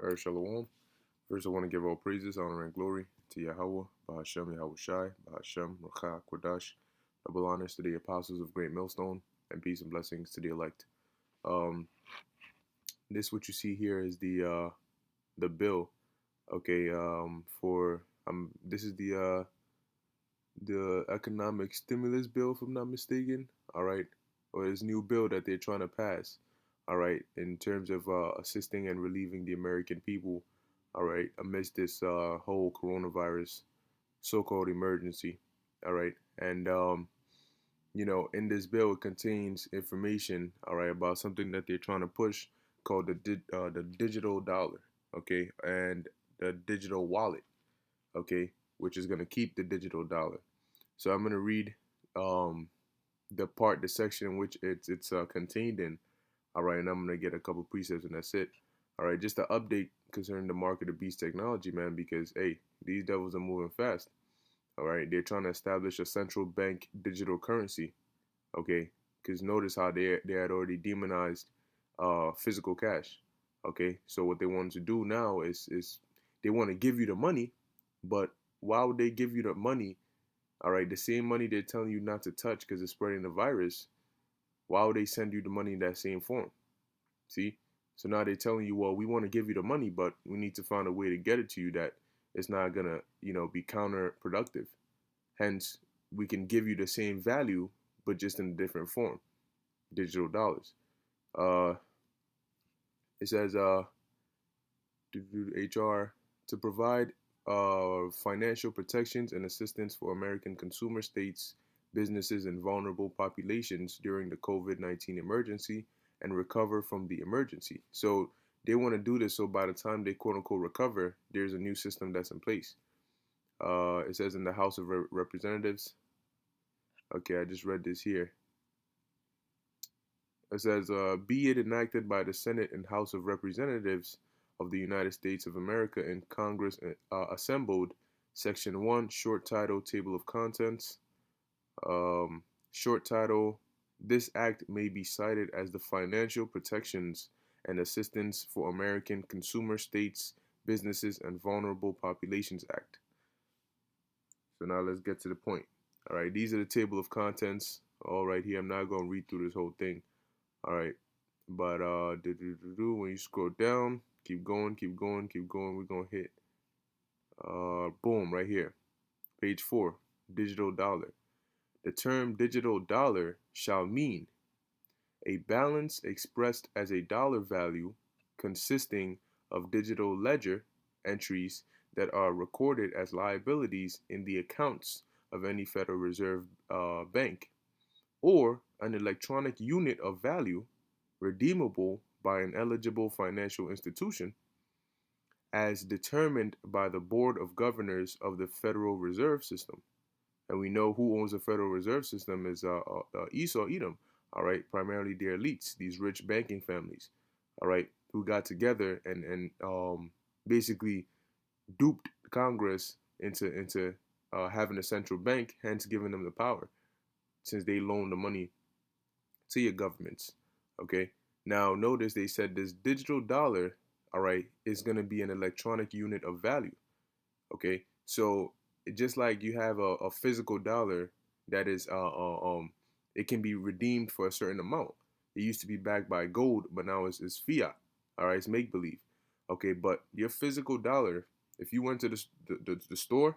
Shalom. First, I want to give all praises, honor, and glory to Yahweh, Bahashem Yahweh Shai, Bahashem Racha Kodash. Double honors to the apostles of Great Millstone, and peace and blessings to the elect. Um, this what you see here is the bill. Okay. For this is the economic stimulus bill, if I'm not mistaken. All right, or this new bill that they're trying to pass. All right, in terms of assisting and relieving the American people. All right, amidst this whole coronavirus so-called emergency. All right, and in this bill it contains information. All right, about something that they're trying to push called the digital dollar. Okay, and the digital wallet. Okay, which is going to keep the digital dollar. So I'm going to read um, the section in which it's contained in. All right, and I'm going to get a couple precepts and that's it. All right, just an update concerning the market of beast technology, man, because, hey, these devils are moving fast. All right, they're trying to establish a central bank digital currency. Okay, because notice how they had already demonized physical cash. Okay, so what they want to do now is they want to give you the money, but why would they give you the money? All right, the same money they're telling you not to touch because it's spreading the virus. Why would they send you the money in that same form? See? So now they're telling you, well, we want to give you the money, but we need to find a way to get it to you that it's not gonna, be counterproductive. Hence, we can give you the same value, but just in a different form, digital dollars. Uh, it says, HR to provide financial protections and assistance for American consumer states, businesses, and vulnerable populations during the COVID-19 emergency and recover from the emergency. So they want to do this so by the time they quote unquote recover, there's a new system that's in place. It says in the House of Representatives. Okay, I just read this here. It says, be it enacted by the Senate and House of Representatives of the United States of America and Congress assembled, Section 1, short title, Table of Contents. Short title, this act may be cited as the Financial Protections and Assistance for American Consumer States, Businesses, and Vulnerable Populations Act. So now let's get to the point. All right, these are the table of contents. All right, here, I'm not going to read through this whole thing. All right, but when you scroll down, keep going, we're going to hit, boom, right here. Page 4, digital dollar. The term digital dollar shall mean a balance expressed as a dollar value consisting of digital ledger entries that are recorded as liabilities in the accounts of any Federal Reserve bank, or an electronic unit of value redeemable by an eligible financial institution as determined by the Board of Governors of the Federal Reserve System. And we know who owns the Federal Reserve System is Esau, Edom, all right, primarily their elites, these rich banking families, all right, who got together and basically duped Congress into having a central bank, hence giving them the power, since they loaned the money to your governments. Okay. Now notice they said this digital dollar, all right, is going to be an electronic unit of value. Okay. So just like you have a physical dollar that is it can be redeemed for a certain amount. It used to be backed by gold, but now it's fiat. All right, it's make believe. Okay, but your physical dollar, if you went to the store,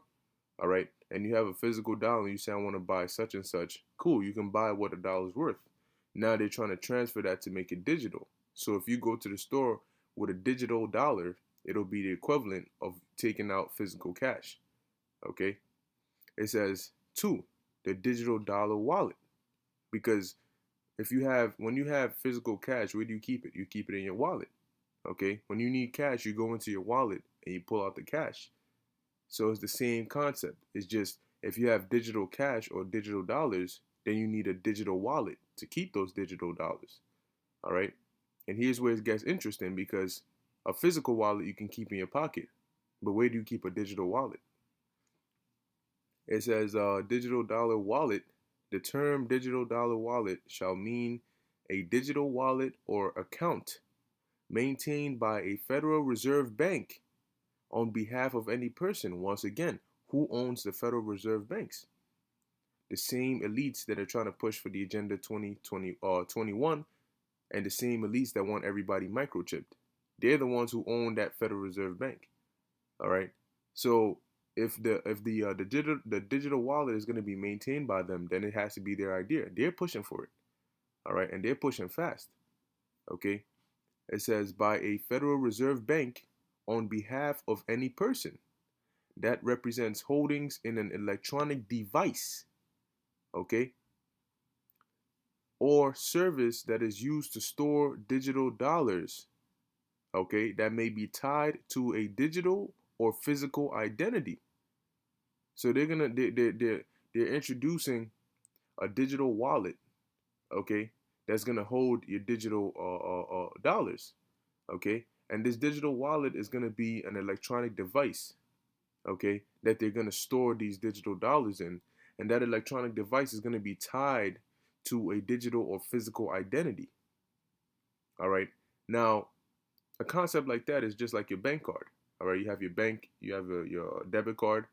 all right, and you have a physical dollar and you say I want to buy such and such, cool, you can buy what a dollar's worth. Now they're trying to transfer that to make it digital. So if you go to the store with a digital dollar, it'll be the equivalent of taking out physical cash. Okay, it says 2, the digital dollar wallet, because when you have physical cash, where do you keep it? You keep it in your wallet. Okay, when you need cash, you go into your wallet and you pull out the cash. So it's the same concept. It's just if you have digital cash or digital dollars, then you need a digital wallet to keep those digital dollars. All right, and here's where it gets interesting, because a physical wallet you can keep in your pocket, but where do you keep a digital wallet? It says digital dollar wallet. The term digital dollar wallet shall mean a digital wallet or account maintained by a Federal Reserve Bank on behalf of any person. Once again, who owns the Federal Reserve banks? The same elites that are trying to push for the Agenda 2021, and the same elites that want everybody microchipped. They're the ones who own that Federal Reserve Bank. All right. So if the digital wallet is going to be maintained by them, then it has to be their idea. They're pushing for it. All right, and they're pushing fast. Okay. It says by a Federal Reserve Bank on behalf of any person that represents holdings in an electronic device. Okay. Or service that is used to store digital dollars, okay, that may be tied to a digital or physical identity. So they're introducing a digital wallet, okay, that's gonna hold your digital dollars, okay, and this digital wallet is gonna be an electronic device, okay, that they're gonna store these digital dollars in, and that electronic device is gonna be tied to a digital or physical identity. All right. Now, a concept like that is just like your bank card. All right. You have your bank, you have your debit card.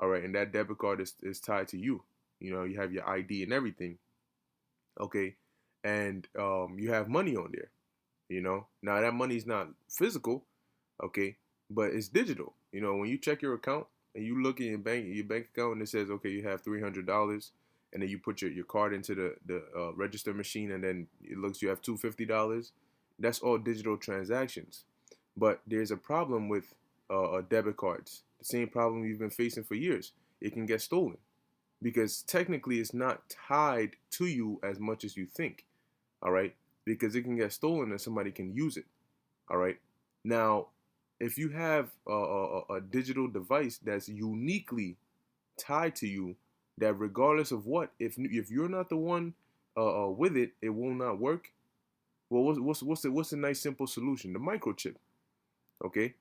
All right. And that debit card is tied to you. You know, you have your ID and everything. Okay. And you have money on there. You know, now that money is not physical. Okay. But it's digital. You know, when you check your account and you look in your bank account and it says, okay, you have $300. And then you put your card into the register machine, and then it looks you have $250. That's all digital transactions. But there's a problem with debit cards. The same problem you've been facing for years. It can get stolen because technically it's not tied to you as much as you think. All right, because it can get stolen and somebody can use it. All right. Now, if you have a digital device that's uniquely tied to you, that regardless of what, if you're not the one with it, it will not work. Well, what's a nice simple solution? The microchip. Okay.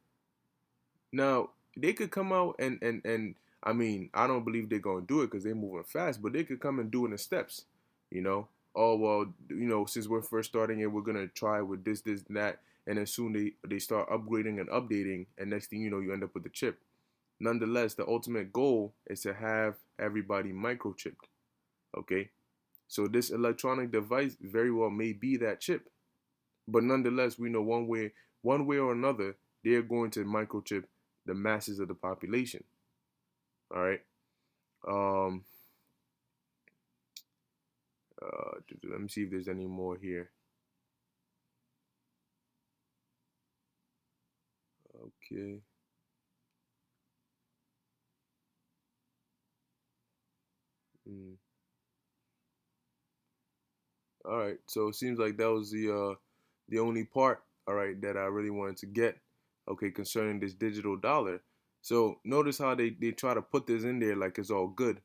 Now they could come out and I mean, I don't believe they're gonna do it because they're moving fast, but they could come and do it in steps. You know, oh well, you know, since we're first starting it, we're gonna try with this, and that, and then soon they start upgrading and updating, and next thing you know, you end up with the chip. Nonetheless, the ultimate goal is to have everybody microchipped. Okay, so this electronic device very well may be that chip, but nonetheless, we know one way or another, they're going to microchip the masses of the population. All right. Um. Let me see if there's any more here. Okay. Mm. All right. So it seems like that was the only part, all right, that I really wanted to get, okay, concerning this digital dollar. So notice how they try to put this in there like it's all good.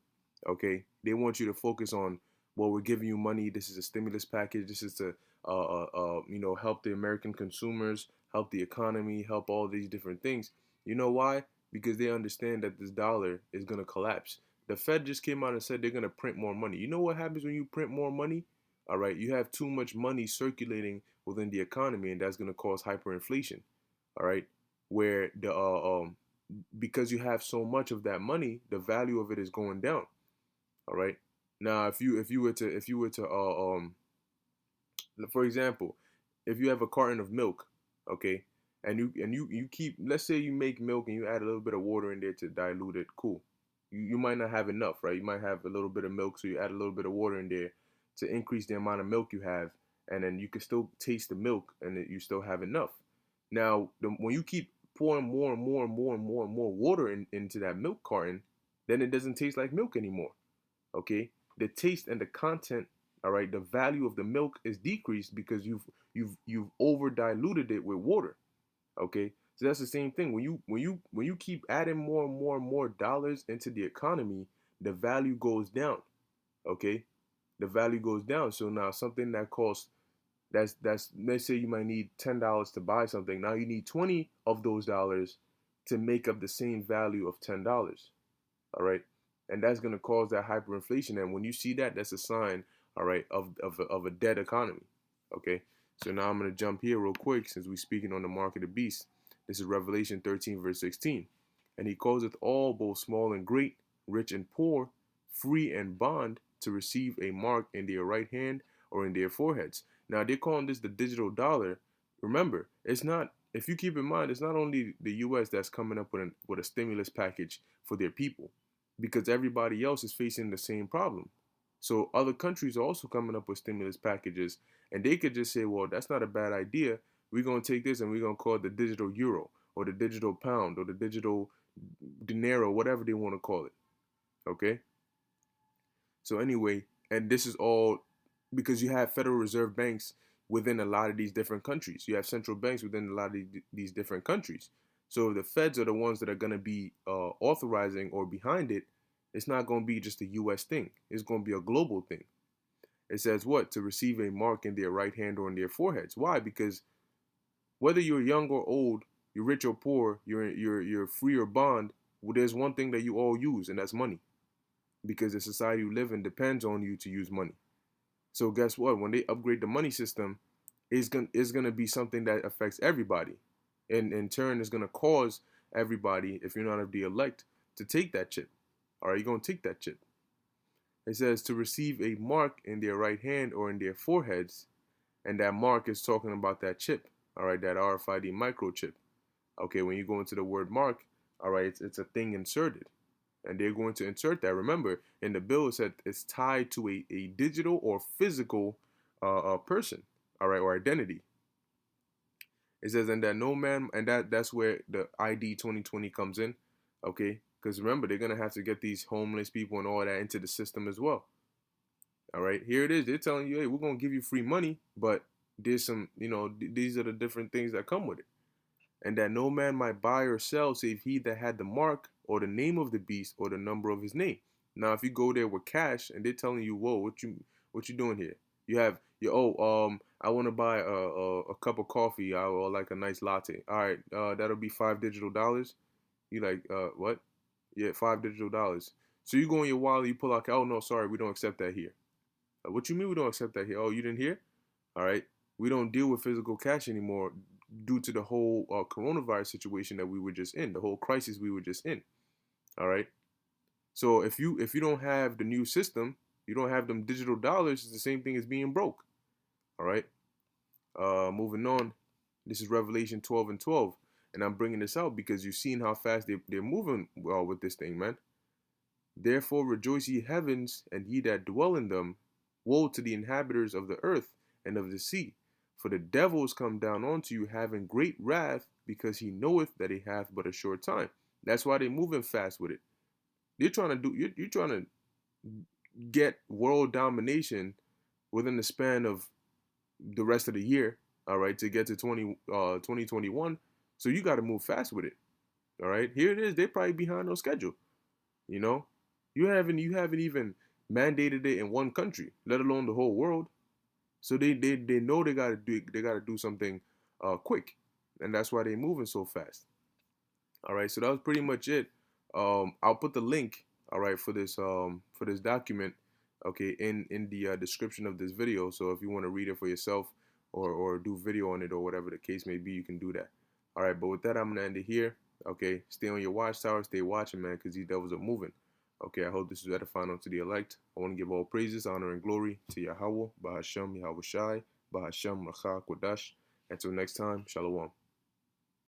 Okay. They want you to focus on, well, we're giving you money. This is a stimulus package. This is to help the American consumers, help the economy, help all these different things. You know why? Because they understand that this dollar is gonna collapse. The Fed just came out and said they're gonna print more money. You know what happens when you print more money? All right, you have too much money circulating within the economy, and that's going to cause hyperinflation. All right, where the because you have so much of that money, the value of it is going down. All right. Now, if you were to for example, if you have a carton of milk, okay, and you keep, let's say you make milk and you add a little bit of water in there to dilute it, cool. You might not have enough, right? You might have a little bit of milk, so you add a little bit of water in there to increase the amount of milk you have, and then you can still taste the milk, and you still have enough. Now, when you keep pouring more and more and more and more and more water into that milk carton, then it doesn't taste like milk anymore. Okay, the taste and the content, all right, the value of the milk is decreased because you've over diluted it with water. Okay, so that's the same thing. When you keep adding more and more and more dollars into the economy, the value goes down. Okay, the value goes down. So now something that costs, that's let's say you might need $10 to buy something. Now you need 20 of those dollars to make up the same value of $10. All right, and that's going to cause that hyperinflation. And when you see that, that's a sign, all right, of a dead economy. Okay, So now I'm going to jump here real quick since we're speaking on the mark of the beast. This is Revelation 13, verse 16. And he causeth all, both small and great, rich and poor, free and bond, to receive a mark in their right hand or in their foreheads. Now they're calling this the digital dollar. Remember, it's not, if you keep in mind, it's not only the US that's coming up with a stimulus package for their people, because everybody else is facing the same problem. So other countries are also coming up with stimulus packages, and they could just say, well, that's not a bad idea. We're going to take this and we're going to call it the digital euro or the digital pound or the digital dinero, whatever they want to call it. Okay? So anyway, and this is all because you have Federal Reserve banks within a lot of these different countries. You have central banks within a lot of these different countries. So the feds are the ones that are going to be authorizing or behind it. It's not going to be just a U.S. thing. It's going to be a global thing. It says what? To receive a mark in their right hand or in their foreheads. Why? Because whether you're young or old, you're rich or poor, you're free or bond, well, there's one thing that you all use, and that's money. Because the society you live in depends on you to use money. So guess what? When they upgrade the money system, it's gonna be something that affects everybody, and in turn is gonna cause everybody, if you're not of the elect, to take that chip. All right, you're gonna take that chip. It says to receive a mark in their right hand or in their foreheads, and that mark is talking about that chip. All right, that RFID microchip. Okay, when you go into the word mark, all right, it's a thing inserted, and they're going to insert that. Remember, in the bill, it said it's tied to a digital or physical person, all right, or identity. It says, and that no man, and that's where the ID 2020 comes in, okay? Because remember, they're gonna have to get these homeless people and all that into the system as well. All right, here it is. They're telling you, hey, we're gonna give you free money, but there's some, these are the different things that come with it. And that no man might buy or sell save he that had the mark or the name of the beast or the number of his name. Now, if you go there with cash and they're telling you, whoa, what you doing here? You have I want to buy a cup of coffee or like a nice latte. All right, that'll be $5 digital. You like what? Yeah, $5 digital. So you go in your wallet, you pull out. Oh no, sorry, we don't accept that here. What you mean we don't accept that here? Oh, you didn't hear? All right, we don't deal with physical cash anymore due to the whole coronavirus situation that we were just in, the whole crisis we were just in. All right. So if you don't have the new system, you don't have them digital dollars. It's the same thing as being broke. All right. Moving on. This is Revelation 12 and 12, and I'm bringing this out because you've seen how fast they're moving with this thing, man. Therefore rejoice ye heavens, and ye that dwell in them. Woe to the inhabitants of the earth and of the sea. For the devil is come down unto you, having great wrath, because he knoweth that he hath but a short time. That's why they're moving fast with it. You're trying to you're trying to get world domination within the span of the rest of the year, all right, to get to 2021. So you got to move fast with it. All right, here it is. They're probably behind on schedule. You know, you haven't even mandated it in one country, let alone the whole world. So they know they gotta do something quick, and that's why they're moving so fast. All right, so that was pretty much it. I'll put the link, all right, for this document, okay, in the description of this video. So if you want to read it for yourself or do video on it or whatever the case may be, you can do that. All right, but with that, I'm gonna end it here. Okay, stay on your watchtower, stay watching, man, because these devils are moving. Okay, I hope this is edifying unto the elect. I want to give all praises, honor, and glory to Yahweh, Bahashem, Yahweh Shai, Bahashem, Racha, Kodash. Until next time, Shalom.